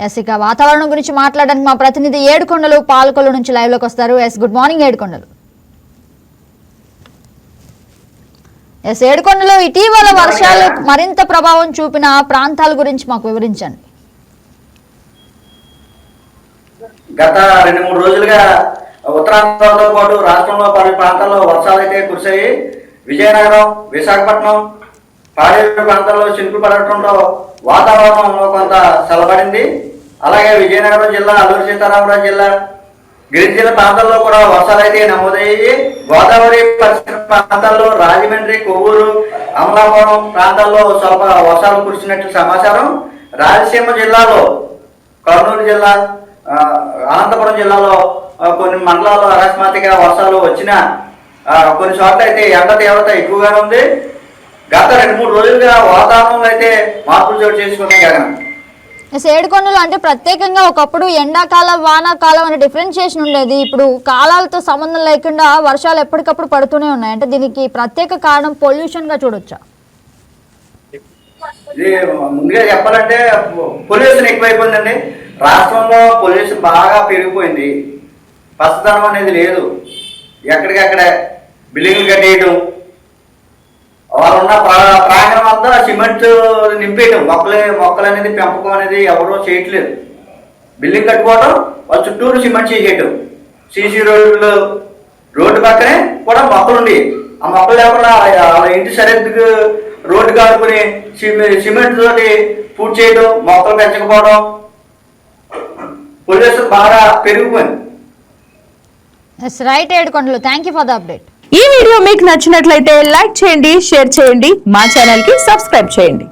Yes ఇక వాతావరణం గురించి మాట్లాడడానికి మా ప్రతినిధి ఏడుకొండలు పాలకొల్లు నుంచి లైవ్ లోకి వస్తారు. ఎస్ గుడ్ మార్నింగ్ ఏడుకొండలు. ఎస్ ఏడుకొండలు ఇటీవల వర్షాలు మరింత ప్రభావం చూపిన ప్రాంతాల గురించి మాకు వివరించండి. గత 2-3 రోజులుగా ఉత్తరాంధ్రతో పాటు రాష్ట్రంలో పలు ప్రాంతాల్లో వర్షాలు అయితే కురిశాయి. విజయనగరం, విశాఖపట్నం, పాడేరు ప్రాంతాల్లో చినుకులు పడటంతో వాతావరణంలో కొంత చల్లబడింది. అలాగే విజయనగరం జిల్లా, అల్లూరు సీతారామరాజు జిల్లా, గిరిజన ప్రాంతాల్లో కూడా వర్షాలు అయితే నమోదయ్యాయి. గోదావరి పరిసర ప్రాంతాల్లో రాజమండ్రి, కొవ్వూరు, అమలాపురం ప్రాంతాల్లో స్వల్ప వర్షాలు కురిసినట్లు సమాచారం. రాయలసీమ జిల్లాలో కర్నూలు జిల్లా, అనంతపురం జిల్లాలో కొన్ని మండలాల్లో అకస్మాత్తుగా వర్షాలు వచ్చినా కొన్ని చోట్ల అయితే ఎండ తీవ్రత ఎక్కువగానే ఉంది. గత 2-3 రోజులుగా వాతావరణంలో అయితే మార్పులు చోటు చేసుకున్నాయి కదా. ఏడుకొండలు అంటే ప్రత్యేకంగా ఒకప్పుడు ఎండాకాలం, వానాకాలం అనే డిఫరెన్షియేషన్ ఉండేది. ఇప్పుడు కాలాలతో సంబంధం లేకుండా వర్షాలు ఎప్పటికప్పుడు పడుతూనే ఉన్నాయి. అంటే దీనికి ప్రత్యేక కారణం పొల్యూషన్ గా చూడొచ్చా? ఇది ముందుగా చెప్పాలంటే పొల్యూషన్ ఎక్కువైపోయిందండి. రాష్ట్రంలో పొల్యూషన్ బాగా పెరిగిపోయింది. పచ్చదనం అనేది లేదు. ఎక్కడికక్కడ బిల్డింగ్లు కట్టేయడం, వాళ్ళున్న ప్రాంగణం అంతా సిమెంట్ నింపేయడం, మొక్కలు అనేది పెంపకం అనేది ఎవరో చేయట్లేదు. బిల్డింగ్ కట్టుకోవడం, వాళ్ళ చుట్టూరు సిమెంట్ చేసేయటం. సీసీ రోడ్డు పక్కనే కూడా మొక్కలు ఉండి ఆ మొక్కలు లేకుండా వాళ్ళ ఇంటి సరిహద్దుకు రోడ్డు కాడుకుని సిమెంట్ తోటి పూర్తి చేయడం, మొక్కలు పెంచకపోవడం, పొల్యూషన్ బాగా పెరిగిపోయింది. Right Edukondalu, thank you for the update. ఈ వీడియో మీకు నచ్చినట్లయితే లైక్ చేయండి, షేర్ చేయండి, మా ఛానల్ కి సబ్స్క్రైబ్ చేయండి.